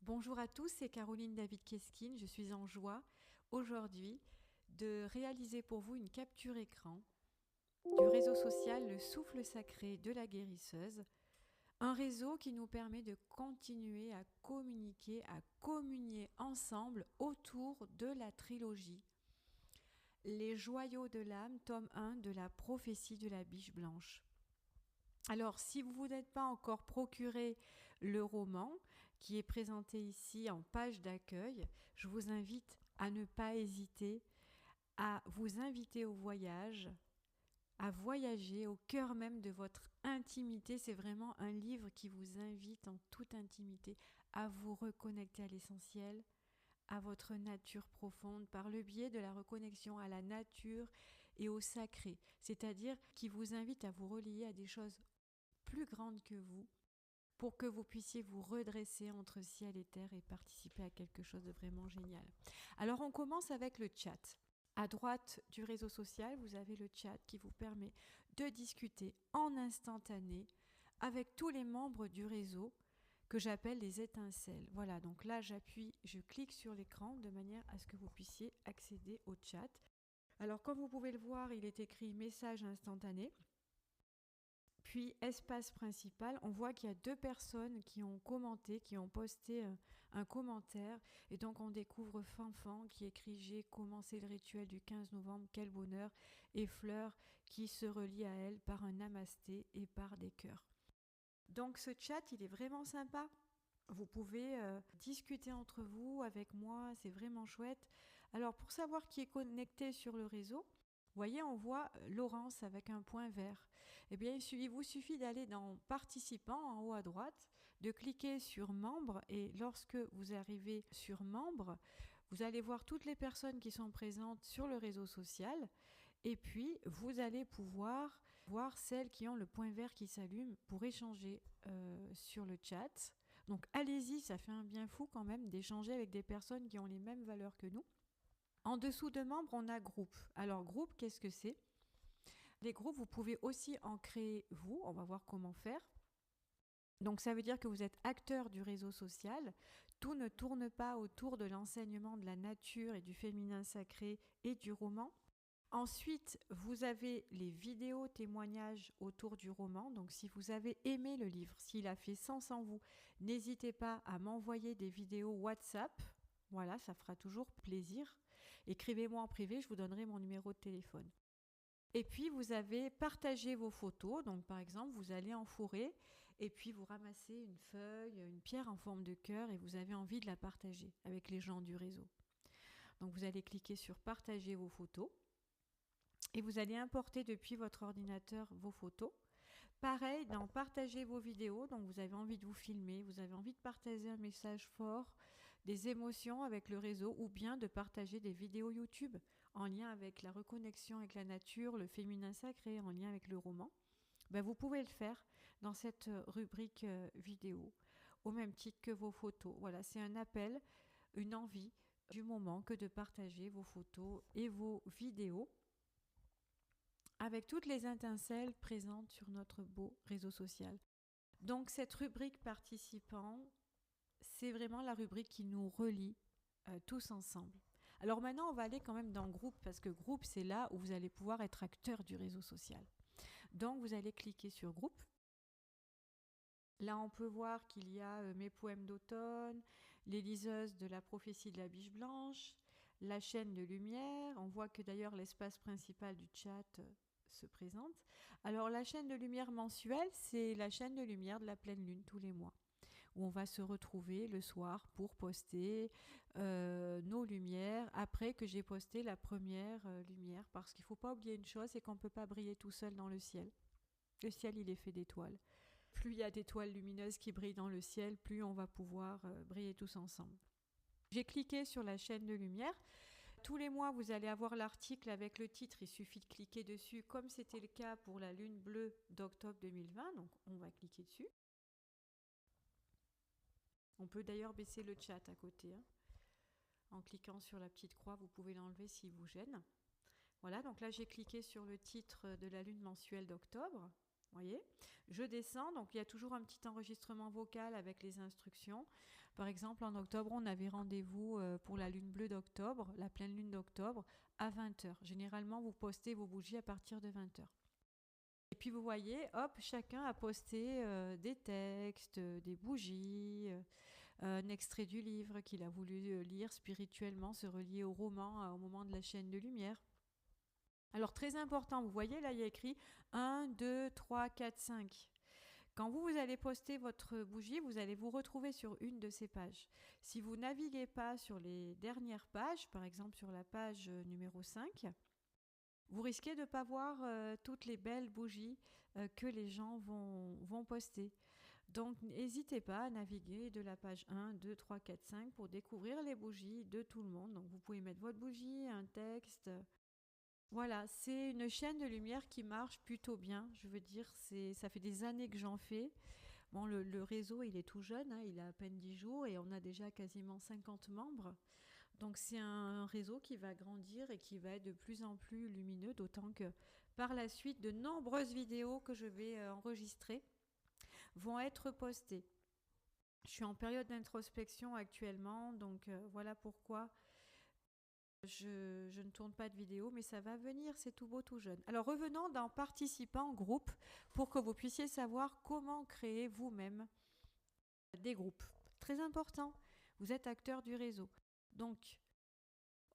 Bonjour à tous, c'est Caroline David-Keskine. Je suis en joie aujourd'hui de réaliser pour vous une capture écran du réseau social Le Souffle Sacré de la Guérisseuse, un réseau qui nous permet de continuer à communiquer, à communier ensemble autour de la trilogie Les Joyaux de l'âme, tome 1 de la prophétie de la biche blanche. Alors, si vous n'êtes pas encore procuré le roman qui est présenté ici en page d'accueil, je vous invite à ne pas hésiter à vous inviter au voyage, à voyager au cœur même de votre intimité. C'est vraiment un livre qui vous invite en toute intimité à vous reconnecter à l'essentiel, à votre nature profonde par le biais de la reconnexion à la nature et au sacré, c'est-à-dire qui vous invite à vous relier à des choses plus grandes que vous pour que vous puissiez vous redresser entre ciel et terre et participer à quelque chose de vraiment génial. Alors on commence avec le chat. À droite du réseau social, vous avez le chat qui vous permet de discuter en instantané avec tous les membres du réseau que j'appelle les étincelles. Voilà, donc là j'appuie, je clique sur l'écran de manière à ce que vous puissiez accéder au chat. Alors comme vous pouvez le voir, il est écrit message instantané. Puis espace principal, on voit qu'il y a 2 personnes qui ont commenté, qui ont posté un commentaire. Et donc on découvre Fanfan qui écrit « J'ai commencé le rituel du 15 novembre, quel bonheur !» et Fleur qui se relie à elle par un namasté et par des cœurs. Donc ce chat, il est vraiment sympa. Vous pouvez discuter entre vous, avec moi, c'est vraiment chouette. Alors pour savoir qui est connecté sur le réseau, vous voyez, on voit Laurence avec un point vert. Eh bien, il vous suffit d'aller dans Participants en haut à droite, de cliquer sur Membres et lorsque vous arrivez sur Membres, vous allez voir toutes les personnes qui sont présentes sur le réseau social et puis vous allez pouvoir voir celles qui ont le point vert qui s'allume pour échanger sur le chat. Donc allez-y, ça fait un bien fou quand même d'échanger avec des personnes qui ont les mêmes valeurs que nous. En dessous de membres, on a groupe. Alors groupe, qu'est-ce que c'est ? Les groupes, vous pouvez aussi en créer vous. On va voir comment faire. Donc ça veut dire que vous êtes acteur du réseau social. Tout ne tourne pas autour de l'enseignement de la nature et du féminin sacré et du roman. Ensuite, vous avez les vidéos témoignages autour du roman. Donc si vous avez aimé le livre, s'il a fait sens en vous, n'hésitez pas à m'envoyer des vidéos WhatsApp. Voilà, ça fera toujours plaisir. Écrivez-moi en privé, je vous donnerai mon numéro de téléphone. Et puis, vous avez partagé vos photos. Donc, par exemple, vous allez en forêt et puis vous ramassez une feuille, une pierre en forme de cœur et vous avez envie de la partager avec les gens du réseau. Donc, vous allez cliquer sur partager vos photos et vous allez importer depuis votre ordinateur vos photos. Pareil, dans partager vos vidéos, donc vous avez envie de vous filmer, vous avez envie de partager un message fort, des émotions avec le réseau ou bien de partager des vidéos YouTube en lien avec la reconnexion avec la nature, le féminin sacré, en lien avec le roman. Ben, vous pouvez le faire dans cette rubrique vidéo, au même titre que vos photos. Voilà, c'est un appel, une envie du moment que de partager vos photos et vos vidéos avec toutes les étincelles présentes sur notre beau réseau social. Donc cette rubrique participants, c'est vraiment la rubrique qui nous relie tous ensemble. Alors maintenant, on va aller quand même dans groupe, parce que groupe, c'est là où vous allez pouvoir être acteur du réseau social. Donc vous allez cliquer sur groupe. Là, on peut voir qu'il y a mes poèmes d'automne, les liseuses de la prophétie de la biche blanche, la chaîne de lumière. On voit que d'ailleurs l'espace principal du chat se présente. Alors la chaîne de lumière mensuelle, c'est la chaîne de lumière de la pleine lune tous les mois, où on va se retrouver le soir pour poster nos lumières après que j'ai posté la première lumière, parce qu'il ne faut pas oublier une chose, c'est qu'on ne peut pas briller tout seul dans le ciel. Le ciel, il est fait d'étoiles. Plus il y a d'étoiles lumineuses qui brillent dans le ciel, plus on va pouvoir briller tous ensemble. J'ai cliqué sur la chaîne de lumière. Tous les mois, vous allez avoir l'article avec le titre. Il suffit de cliquer dessus, comme c'était le cas pour la lune bleue d'octobre 2020. Donc, on va cliquer dessus. On peut d'ailleurs baisser le chat à côté. En cliquant sur la petite croix, vous pouvez l'enlever s'il vous gêne. Voilà, donc là, j'ai cliqué sur le titre de la lune mensuelle d'octobre. Voyez, je descends, donc il y a toujours un petit enregistrement vocal avec les instructions. Par exemple, en octobre, on avait rendez-vous pour la lune bleue d'octobre, la pleine lune d'octobre, à 20 heures. Généralement, vous postez vos bougies à partir de 20 heures. Et puis vous voyez, hop, chacun a posté des textes, des bougies, un extrait du livre qu'il a voulu lire spirituellement, se relier au roman au moment de la chaîne de lumière. Alors très important, vous voyez là il y a écrit 1, 2, 3, 4, 5. Quand vous allez poster votre bougie, vous allez vous retrouver sur une de ces pages. Si vous naviguez pas sur les dernières pages, par exemple sur la page numéro 5, vous risquez de ne pas voir toutes les belles bougies que les gens vont poster. Donc n'hésitez pas à naviguer de la page 1, 2, 3, 4, 5 pour découvrir les bougies de tout le monde. Donc vous pouvez mettre votre bougie, un texte. Voilà, c'est une chaîne de lumière qui marche plutôt bien. Je veux dire, ça fait des années que j'en fais. Bon, le réseau, il est tout jeune, hein, il a à peine 10 jours et on a déjà quasiment 50 membres. Donc c'est un réseau qui va grandir et qui va être de plus en plus lumineux, d'autant que par la suite, de nombreuses vidéos que je vais enregistrer vont être postées. Je suis en période d'introspection actuellement, donc voilà pourquoi je ne tourne pas de vidéo, mais ça va venir, c'est tout beau, tout jeune. Alors revenons dans participants groupe pour que vous puissiez savoir comment créer vous-même des groupes. Très important, vous êtes acteur du réseau. Donc,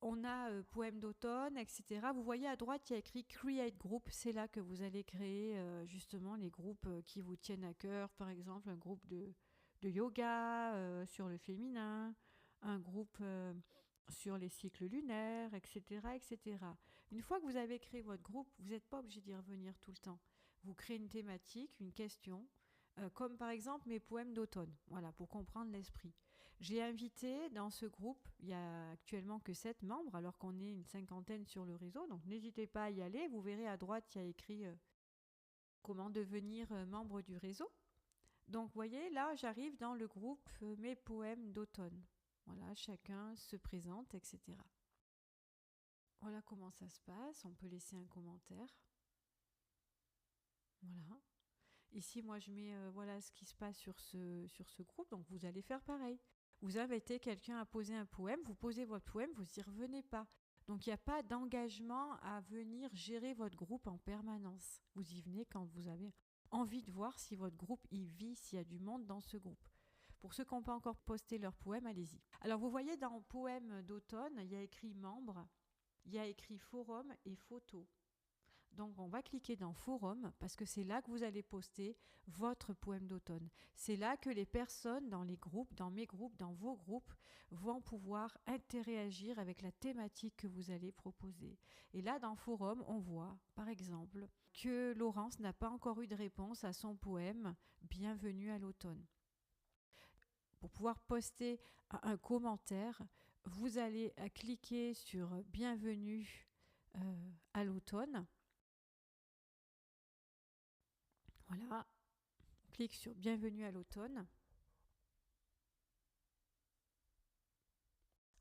on a poème d'automne, etc. Vous voyez à droite, il y a écrit Create Group. C'est là que vous allez créer justement les groupes qui vous tiennent à cœur. Par exemple, un groupe de yoga sur le féminin, un groupe sur les cycles lunaires, etc., etc. Une fois que vous avez créé votre groupe, vous n'êtes pas obligé d'y revenir tout le temps. Vous créez une thématique, une question, comme par exemple mes poèmes d'automne, voilà, pour comprendre l'esprit. J'ai invité dans ce groupe, il n'y a actuellement que 7 membres, alors qu'on est une cinquantaine sur le réseau, donc n'hésitez pas à y aller. Vous verrez à droite, il y a écrit comment devenir membre du réseau. Donc, vous voyez, là, j'arrive dans le groupe Mes poèmes d'automne. Voilà, chacun se présente, etc. Voilà comment ça se passe. On peut laisser un commentaire. Voilà. Ici, moi, je mets voilà ce qui se passe sur ce groupe. Donc, vous allez faire pareil. Vous invitez quelqu'un à poser un poème, vous posez votre poème, vous n'y revenez pas. Donc, il n'y a pas d'engagement à venir gérer votre groupe en permanence. Vous y venez quand vous avez envie de voir si votre groupe y vit, s'il y a du monde dans ce groupe. Pour ceux qui n'ont pas encore posté leur poème, allez-y. Alors, vous voyez dans poème d'automne, il y a écrit membres, il y a écrit forum et photo. Donc on va cliquer dans forum parce que c'est là que vous allez poster votre poème d'automne. C'est là que les personnes dans les groupes, dans mes groupes, dans vos groupes vont pouvoir interagir avec la thématique que vous allez proposer. Et là dans forum, on voit par exemple que Laurence n'a pas encore eu de réponse à son poème Bienvenue à l'automne. Pour pouvoir poster un commentaire, vous allez cliquer sur Bienvenue à l'automne. Voilà, on clique sur Bienvenue à l'automne.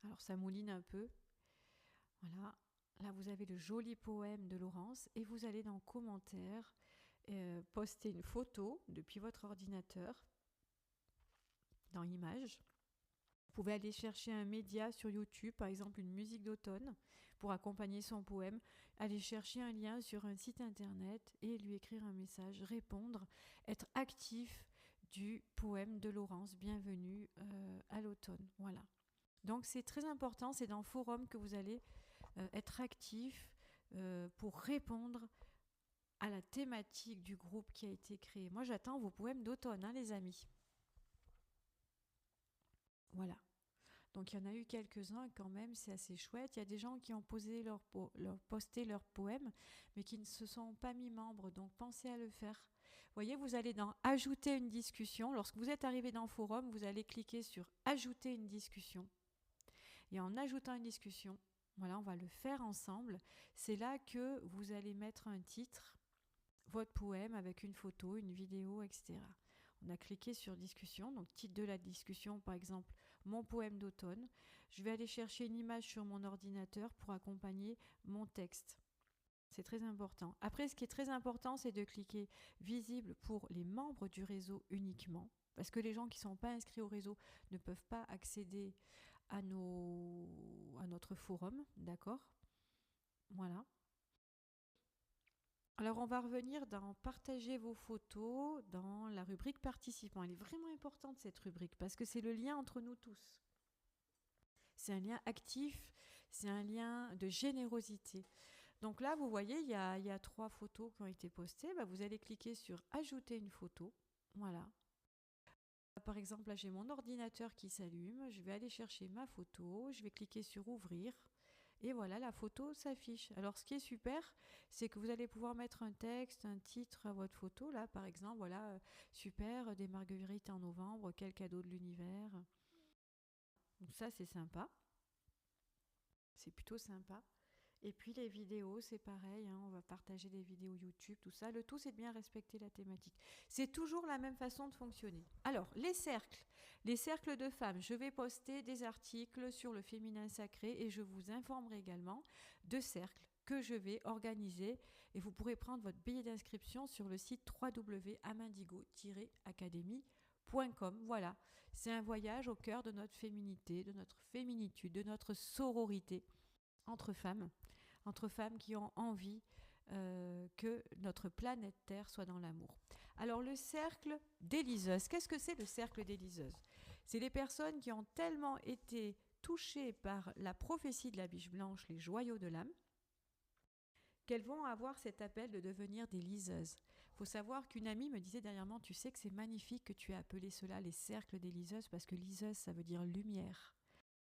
Alors ça mouline un peu. Voilà, là vous avez le joli poème de Laurence et vous allez dans commentaires poster une photo depuis votre ordinateur dans Images. Vous pouvez aller chercher un média sur YouTube, par exemple une musique d'automne pour accompagner son poème, aller chercher un lien sur un site internet et lui écrire un message, répondre, être actif du poème de Laurence, Bienvenue à l'automne. Voilà. Donc c'est très important, c'est dans le forum que vous allez être actif pour répondre à la thématique du groupe qui a été créé. Moi j'attends vos poèmes d'automne, hein, les amis. Voilà. Donc il y en a eu quelques-uns quand même, c'est assez chouette. Il y a des gens qui ont posté leurs poèmes, mais qui ne se sont pas mis membres, donc pensez à le faire. Vous voyez, vous allez dans Ajouter une discussion. Lorsque vous êtes arrivé dans Forum, vous allez cliquer sur Ajouter une discussion. Et en ajoutant une discussion, voilà, on va le faire ensemble. C'est là que vous allez mettre un titre, votre poème avec une photo, une vidéo, etc. On a cliqué sur discussion, donc titre de la discussion, par exemple, mon poème d'automne. Je vais aller chercher une image sur mon ordinateur pour accompagner mon texte. C'est très important. Après, ce qui est très important, c'est de cliquer visible pour les membres du réseau uniquement. Parce que les gens qui ne sont pas inscrits au réseau ne peuvent pas accéder à notre forum, d'accord? Voilà. Alors, on va revenir dans partager vos photos dans la rubrique participants. Elle est vraiment importante cette rubrique parce que c'est le lien entre nous tous. C'est un lien actif, c'est un lien de générosité. Donc là, vous voyez, il y a 3 photos qui ont été postées. Bah, vous allez cliquer sur ajouter une photo. Voilà. Par exemple, là, j'ai mon ordinateur qui s'allume. Je vais aller chercher ma photo. Je vais cliquer sur ouvrir. Et voilà, la photo s'affiche. Alors, ce qui est super, c'est que vous allez pouvoir mettre un texte, un titre à votre photo. Là, par exemple, voilà, super, des marguerites en novembre, quel cadeau de l'univers. Donc ça, c'est sympa. C'est plutôt sympa. Et puis les vidéos, c'est pareil, hein, on va partager des vidéos YouTube, tout ça. Le tout, c'est de bien respecter la thématique. C'est toujours la même façon de fonctionner. Alors, les cercles de femmes, je vais poster des articles sur le féminin sacré et je vous informerai également de cercles que je vais organiser et vous pourrez prendre votre billet d'inscription sur le site www.amindigo-academy.com. Voilà, c'est un voyage au cœur de notre féminité, de notre féminitude, de notre sororité entre femmes qui ont envie que notre planète Terre soit dans l'amour. Alors le cercle des liseuses, qu'est-ce que c'est le cercle des liseuses? C'est les personnes qui ont tellement été touchées par la prophétie de la biche blanche, les joyaux de l'âme, qu'elles vont avoir cet appel de devenir des liseuses. Il faut savoir qu'une amie me disait dernièrement, tu sais que c'est magnifique que tu aies appelé cela les cercles des liseuses, parce que liseuse, ça veut dire lumière.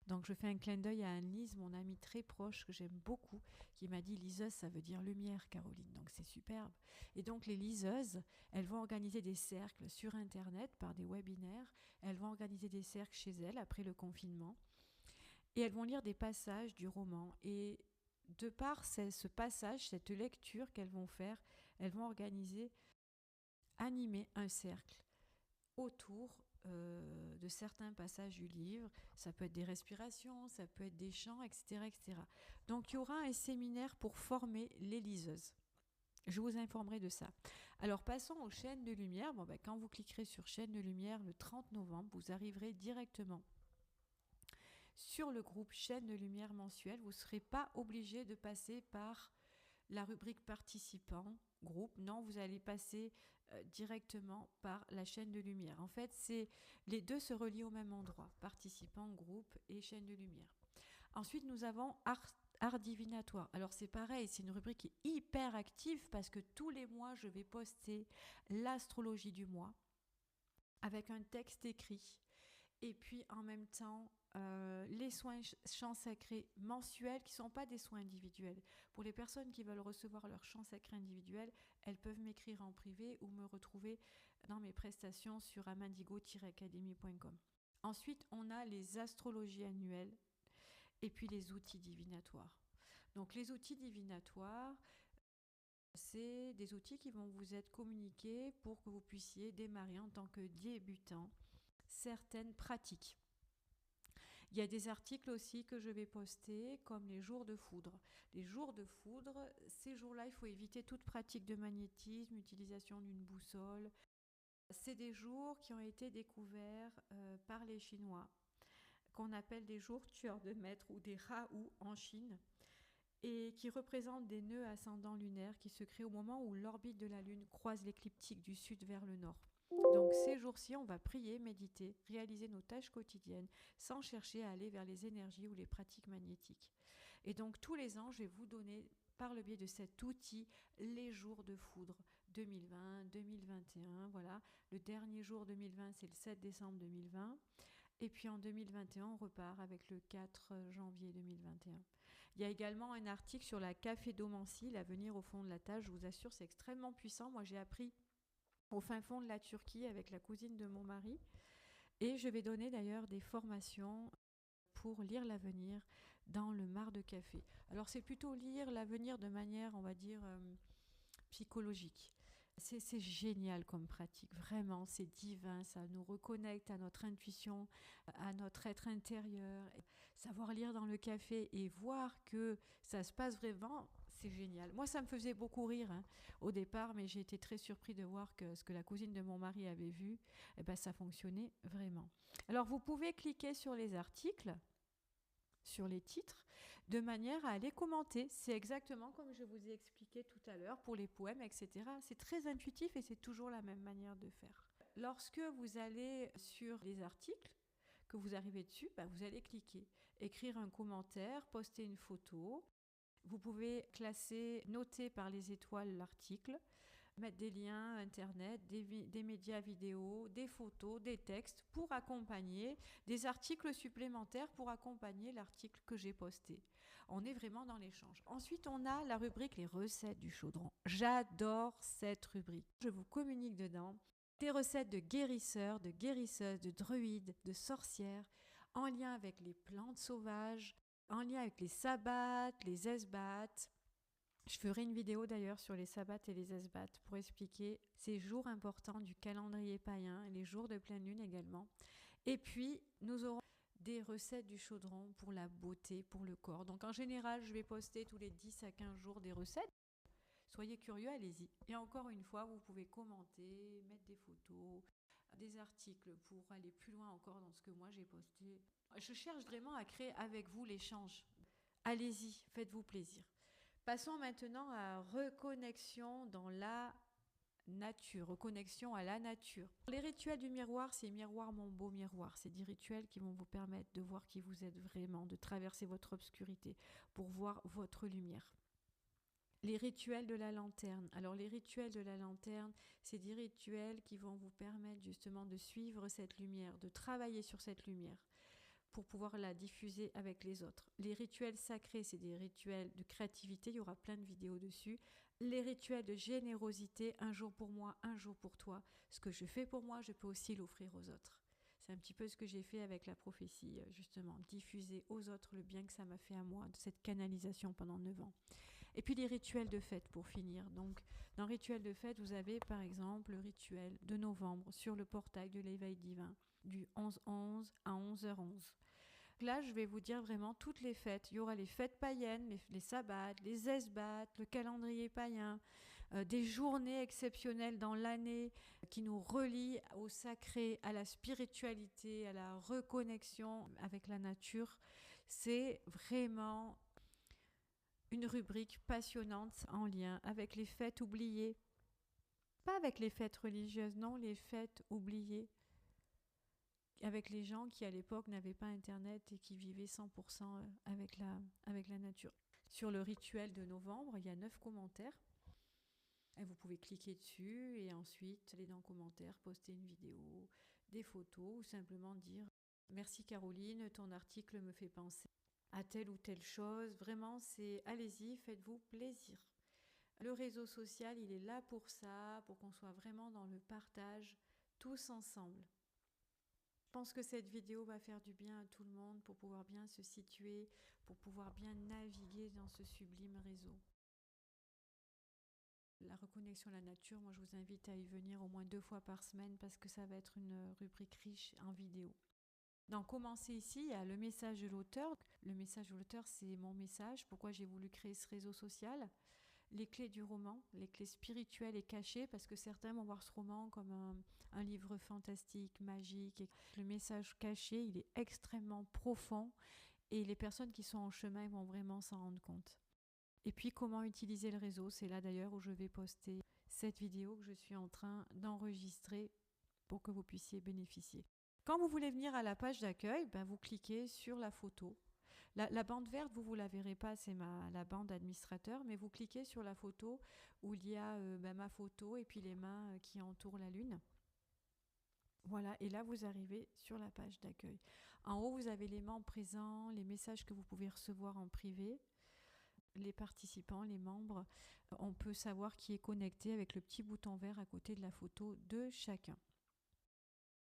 Donc je fais un clin d'œil à Anne-Lise, mon amie très proche que j'aime beaucoup, qui m'a dit liseuse, ça veut dire lumière, Caroline. Donc c'est superbe. Et donc les liseuses, elles vont organiser des cercles sur Internet par des webinaires. Elles vont organiser des cercles chez elles après le confinement. Et elles vont lire des passages du roman. Et de par ce passage, cette lecture qu'elles vont faire, elles vont animer un cercle autour de certains passages du livre. Ça peut être des respirations, ça peut être des chants, etc., etc. Donc il y aura un séminaire pour former les liseuses. Je vous informerai de ça. Alors passons aux chaînes de lumière. Bon, ben, quand vous cliquerez sur chaîne de lumière le 30 novembre, vous arriverez directement sur le groupe chaîne de lumière mensuelle. Vous ne serez pas obligé de passer par la rubrique participants, groupe. Non, vous allez passer directement par la chaîne de lumière. En fait, les deux se relient au même endroit, participants, groupe et chaîne de lumière. Ensuite, nous avons art divinatoire. Alors c'est pareil, c'est une rubrique qui est hyper active parce que tous les mois, je vais poster l'astrologie du mois avec un texte écrit. Et puis en même temps, les soins chants sacrés mensuels qui ne sont pas des soins individuels. Pour les personnes qui veulent recevoir leur chant sacré individuel, elles peuvent m'écrire en privé ou me retrouver dans mes prestations sur amindigo-academy.com. Ensuite, on a les astrologies annuelles et puis les outils divinatoires. Donc les outils divinatoires, c'est des outils qui vont vous être communiqués pour que vous puissiez démarrer en tant que débutant certaines pratiques. Il y a des articles aussi que je vais poster comme les jours de foudre. Les jours de foudre, ces jours-là, il faut éviter toute pratique de magnétisme, utilisation d'une boussole. C'est des jours qui ont été découverts par les Chinois, qu'on appelle des jours tueurs de maîtres ou des Raoux en Chine, et qui représentent des nœuds ascendants lunaires qui se créent au moment où l'orbite de la Lune croise l'écliptique du sud vers le nord. Donc ces jours-ci, on va prier, méditer, réaliser nos tâches quotidiennes sans chercher à aller vers les énergies ou les pratiques magnétiques. Et donc tous les ans, je vais vous donner par le biais de cet outil les jours de foudre 2020, 2021, voilà. Le dernier jour 2020, c'est le 7 décembre 2020. Et puis en 2021, on repart avec le 4 janvier 2021. Il y a également un article sur la cafédomancie, l'avenir au fond de la tâche. Je vous assure, c'est extrêmement puissant. Moi, j'ai appris au fin fond de la Turquie avec la cousine de mon mari. Et je vais donner d'ailleurs des formations pour lire l'avenir dans le mar de café. Alors c'est plutôt lire l'avenir de manière, on va dire, psychologique. C'est génial comme pratique, vraiment, c'est divin, ça nous reconnecte à notre intuition, à notre être intérieur. Savoir lire dans le café et voir que ça se passe vraiment, C'est génial. Moi, ça me faisait beaucoup rire hein, au départ, mais j'ai été très surpris de voir que ce que la cousine de mon mari avait vu, eh ben, ça fonctionnait vraiment. Alors, vous pouvez cliquer sur les articles, sur les titres, de manière à les commenter. C'est exactement comme je vous ai expliqué tout à l'heure pour les poèmes, etc. C'est très intuitif et c'est toujours la même manière de faire. Lorsque vous allez sur les articles, que vous arrivez dessus, ben, vous allez cliquer, écrire un commentaire, poster une photo. Vous pouvez classer, noter par les étoiles l'article, mettre des liens internet, des médias vidéo, des photos, des textes pour accompagner, des articles supplémentaires pour accompagner l'article que j'ai posté. On est vraiment dans l'échange. Ensuite, on a la rubrique les recettes du chaudron. J'adore cette rubrique. Je vous communique dedans des recettes de guérisseurs, de guérisseuses, de druides, de sorcières, en lien avec les plantes sauvages, en lien avec les sabbats, les esbats. Je ferai une vidéo d'ailleurs sur les sabbats et les esbats pour expliquer ces jours importants du calendrier païen, les jours de pleine lune également. Et puis, nous aurons des recettes du chaudron pour la beauté, pour le corps. Donc en général, je vais poster tous les 10 à 15 jours des recettes. Soyez curieux, allez-y. Et encore une fois, vous pouvez commenter, mettre des photos, des articles pour aller plus loin encore dans ce que moi j'ai posté. Je cherche vraiment à créer avec vous l'échange. Allez-y, faites-vous plaisir. Passons maintenant à reconnexion dans la nature, reconnexion à la nature. Les rituels du miroir, c'est miroir mon beau miroir. C'est des rituels qui vont vous permettre de voir qui vous êtes vraiment, de traverser votre obscurité pour voir votre lumière. Les rituels de la lanterne. Alors les rituels de la lanterne, c'est des rituels qui vont vous permettre justement de suivre cette lumière, de travailler sur cette lumière pour pouvoir la diffuser avec les autres. Les rituels sacrés, c'est des rituels de créativité, il y aura plein de vidéos dessus. Les rituels de générosité, un jour pour moi, un jour pour toi. Ce que je fais pour moi, je peux aussi l'offrir aux autres. C'est un petit peu ce que j'ai fait avec la prophétie, justement, diffuser aux autres le bien que ça m'a fait à moi, de cette canalisation pendant 9 ans. Et puis les rituels de fête pour finir. Donc, dans le rituel de fête, vous avez par exemple le rituel de novembre sur le portail de l'éveil divin, du 11-11 à 11h11. Là, je vais vous dire vraiment toutes les fêtes. Il y aura les fêtes païennes, les sabbats, les esbats, le calendrier païen, des journées exceptionnelles dans l'année qui nous relient au sacré, à la spiritualité, à la reconnexion avec la nature. C'est vraiment une rubrique passionnante en lien avec les fêtes oubliées. Pas avec les fêtes religieuses, non, les fêtes oubliées. Avec les gens qui à l'époque n'avaient pas internet et qui vivaient 100% avec la nature. Sur le rituel de novembre, il y a 9 commentaires. Et vous pouvez cliquer dessus et ensuite aller dans commentaires, poster une vidéo, des photos ou simplement dire « Merci Caroline, ton article me fait penser à telle ou telle chose. » Vraiment, c'est allez-y, faites-vous plaisir. Le réseau social, il est là pour ça, pour qu'on soit vraiment dans le partage tous ensemble. Je pense que cette vidéo va faire du bien à tout le monde pour pouvoir bien se situer, pour pouvoir bien naviguer dans ce sublime réseau. La reconnexion à la nature, moi je vous invite à y venir au moins 2 fois par semaine parce que ça va être une rubrique riche en vidéo. Dans Commencer ici, il y a le message de l'auteur. Le message de l'auteur, c'est mon message, pourquoi j'ai voulu créer ce réseau social. Les clés du roman, les clés spirituelles et cachées, parce que certains vont voir ce roman comme un livre fantastique, magique. Et le message caché, il est extrêmement profond et les personnes qui sont en chemin vont vraiment s'en rendre compte. Et puis, comment utiliser le réseau, c'est là d'ailleurs où je vais poster cette vidéo que je suis en train d'enregistrer pour que vous puissiez bénéficier. Quand vous voulez venir à la page d'accueil, vous cliquez sur la photo. La bande verte, vous ne la verrez pas, c'est la bande administrateur, mais vous cliquez sur la photo où il y a ma photo et puis les mains qui entourent la lune. Voilà, et là vous arrivez sur la page d'accueil. En haut, vous avez les membres présents, les messages que vous pouvez recevoir en privé, les participants, les membres. On peut savoir qui est connecté avec le petit bouton vert à côté de la photo de chacun.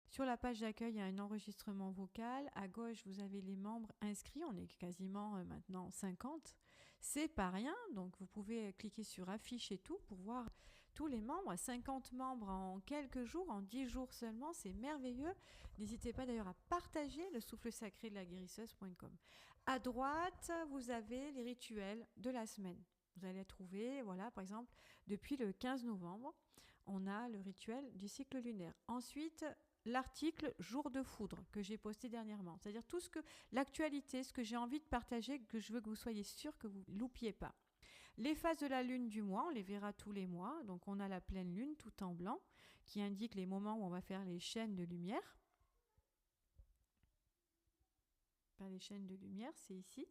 Sur la page d'accueil, il y a un enregistrement vocal. À gauche, vous avez les membres inscrits. On est quasiment maintenant 50. C'est pas rien. Donc, vous pouvez cliquer sur affiche et tout pour voir tous les membres. 50 membres en quelques jours, en 10 jours seulement. C'est merveilleux. N'hésitez pas d'ailleurs à partager le souffle sacré de la guérisseuse.com. À droite, vous avez les rituels de la semaine. Vous allez trouver, voilà, par exemple, depuis le 15 novembre, on a le rituel du cycle lunaire. Ensuite, l'article jour de foudre que j'ai posté dernièrement. C'est-à-dire tout ce que l'actualité, ce que j'ai envie de partager, que je veux que vous soyez sûr que vous ne loupiez pas. Les phases de la lune du mois, on les verra tous les mois. Donc on a la pleine lune tout en blanc qui indique les moments où on va faire les chaînes de lumière. Les chaînes de lumière, c'est ici,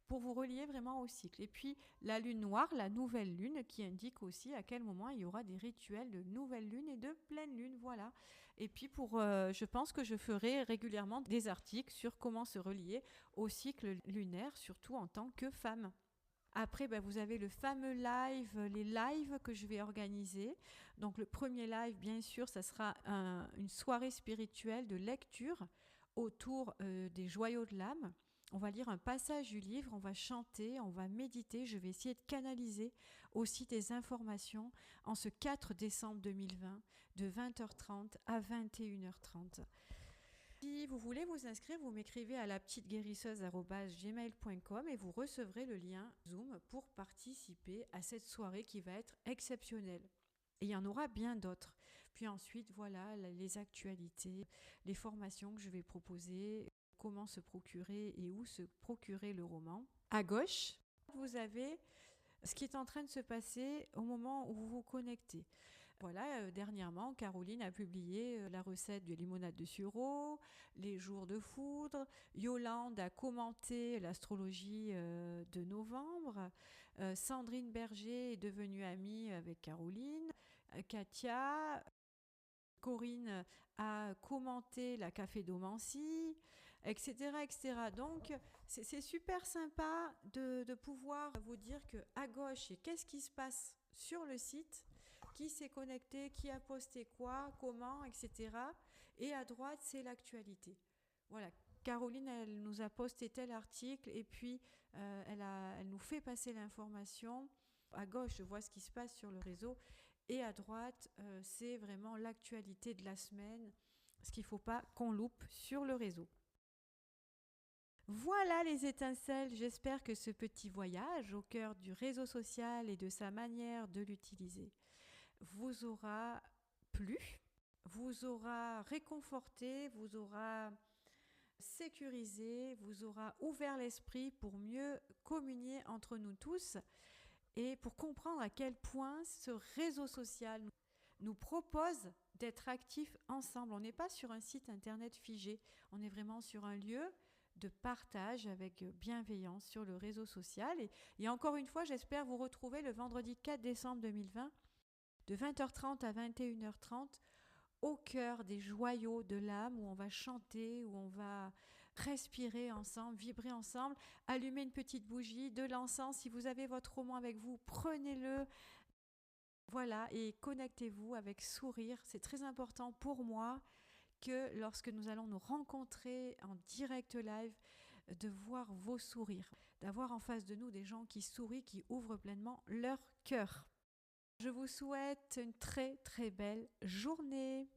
pour vous relier vraiment au cycle. Et puis la lune noire, la nouvelle lune, qui indique aussi à quel moment il y aura des rituels de nouvelle lune et de pleine lune, voilà. Et puis je pense que je ferai régulièrement des articles sur comment se relier au cycle lunaire, surtout en tant que femme. Après, vous avez le fameux live, les lives que je vais organiser. Donc le premier live, bien sûr, ça sera une soirée spirituelle de lecture autour des joyaux de l'âme. On va lire un passage du livre, on va chanter, on va méditer. Je vais essayer de canaliser aussi des informations en ce 4 décembre 2020, de 20h30 à 21h30. Si vous voulez vous inscrire, vous m'écrivez à lapetiteguérisseuse@gmail.com et vous recevrez le lien Zoom pour participer à cette soirée qui va être exceptionnelle. Et il y en aura bien d'autres. Puis ensuite, voilà, les actualités, les formations que je vais proposer, comment se procurer et où se procurer le roman. À gauche, vous avez ce qui est en train de se passer au moment où vous vous connectez. Voilà, dernièrement, Caroline a publié la recette de limonade de sureau, les jours de foudre. Yolande a commenté l'astrologie de novembre. Sandrine Berger est devenue amie avec Caroline. Katia, Corinne a commenté la cafédomancie, etc., etc. Donc, c'est super sympa de pouvoir vous dire qu'à gauche, qu'est-ce qui se passe sur le site, qui s'est connecté, qui a posté quoi, comment, etc. Et à droite, c'est l'actualité. Voilà, Caroline, elle nous a posté tel article et puis elle nous fait passer l'information. À gauche, je vois ce qui se passe sur le réseau. Et à droite, c'est vraiment l'actualité de la semaine, ce qu'il ne faut pas qu'on loupe sur le réseau. Voilà les étincelles, j'espère que ce petit voyage au cœur du réseau social et de sa manière de l'utiliser vous aura plu, vous aura réconforté, vous aura sécurisé, vous aura ouvert l'esprit pour mieux communier entre nous tous et pour comprendre à quel point ce réseau social nous propose d'être actifs ensemble. On n'est pas sur un site internet figé, on est vraiment sur un lieu de partage avec bienveillance sur le réseau social. Et encore une fois, j'espère vous retrouver le vendredi 4 décembre 2020 de 20h30 à 21h30 au cœur des joyaux de l'âme où on va chanter, où on va respirer ensemble, vibrer ensemble, allumer une petite bougie, de l'encens. Si vous avez votre roman avec vous, prenez-le. Voilà, et connectez-vous avec sourire. C'est très important pour moi que lorsque nous allons nous rencontrer en direct live, de voir vos sourires, d'avoir en face de nous des gens qui sourient, qui ouvrent pleinement leur cœur. Je vous souhaite une très très belle journée.